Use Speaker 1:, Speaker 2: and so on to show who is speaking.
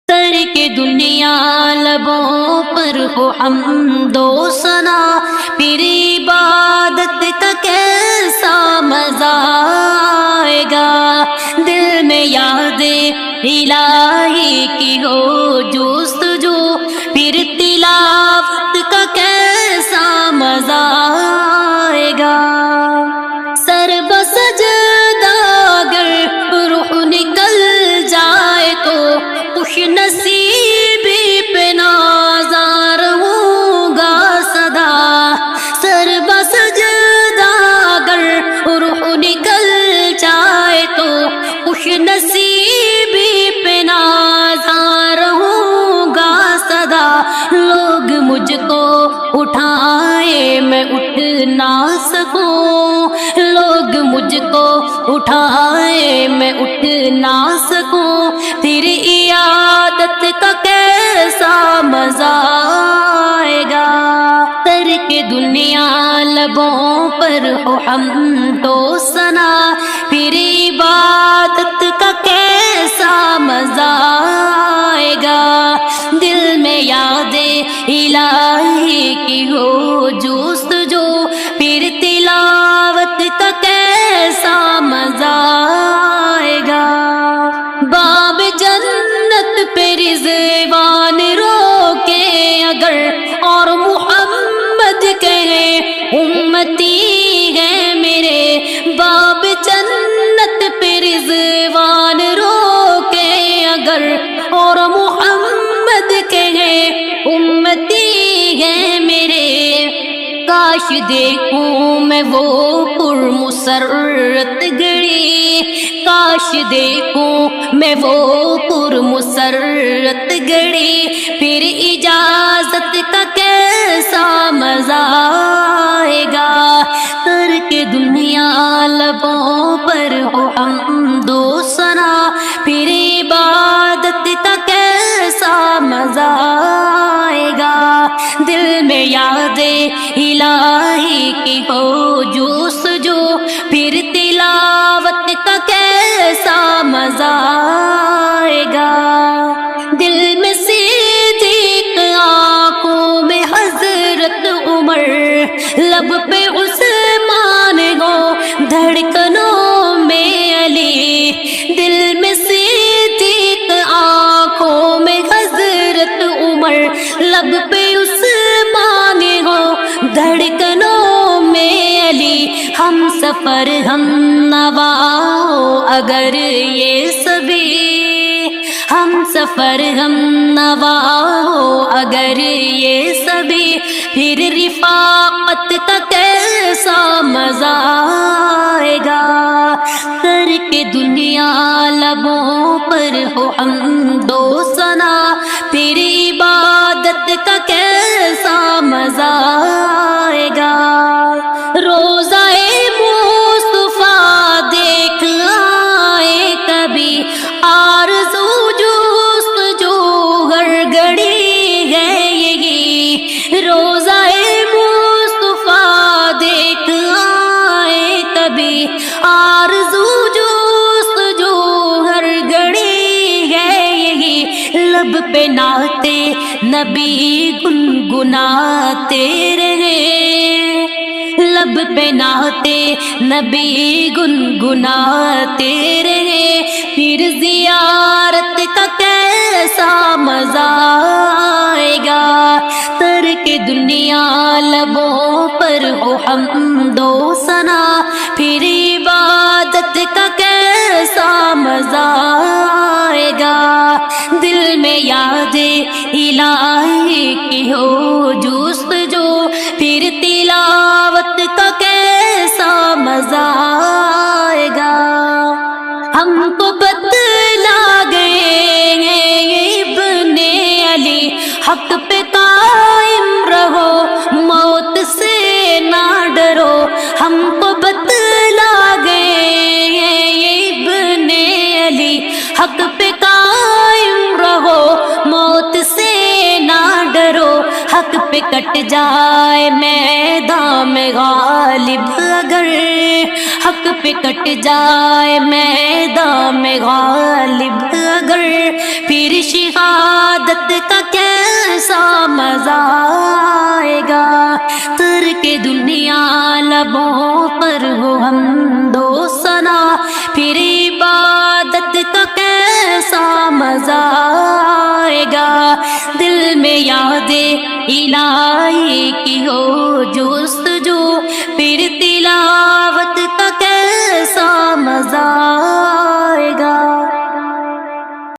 Speaker 1: کر کے دنیا لبوں پر ہو حمد و ثنا، پھر عبادت کا کیسا مزہ آئے گا۔ دل میں یاد الہی کی ہو جستجو، پھر تلاوت کا کیسا مزہ آئے گا۔ سر بسجدہ اگر روح نکل جائے تو خوش نصیبی پہ نازار ہوگا صدا۔ سر بسجدہ اگر روح نکل جائے تو خوش نصیبی پہ نازار ہوگا صدا۔ لوگ مجھ کو اٹھائے میں اٹھ نہ سکوں، لوگ مجھ کو اٹھائے میں اٹھ نہ سکوں، پھر عیادت کا کیسا مزہ آئے گا۔ کر کے دنیا لبوں پر ہو حمد و ثنا، پھر عبادت کا کیسا مزہ آئے گا۔ دل میں یاد الہی کی ہو جستجو، پھر تلاوت کا کیسا مزہ آئے گا۔ باب جنت پہ رضوان روکے اگر اور محمد کہے امتی ہے میرے، باب جنت پہ رضوان روکے اگر اور محمد کہے امتی ہے میرے، کاش دیکھوں میں وہ پرمسرت گھڑی، کاش دیکھوں میں وہ پرمسرت گھڑی، پھر اجازت کا کیسا مزہ آئے گا۔ کر کے دنیا لبوں پر ہو حمد و ثنا، پھر عبادت کا کیسا مزہ آئے گا۔ دل میں یاد الہی کی ہو جستجو، پھر تلاوت کا کیسا مزہ آئے گا۔ دل میں صدیق، آنکھوں میں حضرت عمر، لب پہ عثمان ہو دھڑکنوں میں علی۔ دل میں صدیق، آنکھوں میں حضرت عمر، لب پہ عثمان ہو دھڑکنوں میں علی۔ ہم سفر ہم نوا ہو اگر یہ سبھی، ہم سفر ہم نوا ہو اگر یہ سبھی، پھر رفاقت کا کیسا مزہ آئے گا۔ کر کے دنیا لبوں پر ہو حمد و ثنا، پھر عبادت کا کیسا مزہ آئے گا۔ روضہ مصطفیٰ دیکھ آئے کبھی، آرزو جستجو ہر گھڑی ہے یہی۔ روضہ مصطفیٰ دیکھ آئے کبھی، آرزو جستجو ہر گھڑی ہے یہی۔ لب پہ نعت نبی گنگناتے رہے، لب پہ نعت نبی گنگناتے رہے، پھر زیارت کا کیسا مزہ آئے گا۔ کر کے دنیا لبوں پر ہو حمد و ثنا، پھر عبادت کا کیسا مزہ آئے گا۔ دل میں یاد الہی کی ہو جستجو، پھر تلاوت کا کیسا مزہ آئے گا۔ ہم کو بتلا گئے ہیں یہ ابن علی، حق پہ قائم رہو موت سے نہ ڈرو۔ ہم کو بتلا گئے ہیں یہ ابن علی، حق پہ قائم رہو موت سے نہ ڈرو، حق پہ پہ کٹ جائے میدان میں غالب اگر، حق پہ کٹ جائے میدان میں غالب اگر، پھر شہادت کا کیسا مزہ آئے گا، ترک دنیا لبوں پر ہو حمد و ثنا، پھر عبادت کا کیسا مزہ آئے گا، دل میں یاد الہی کی ہو جستجو، پھر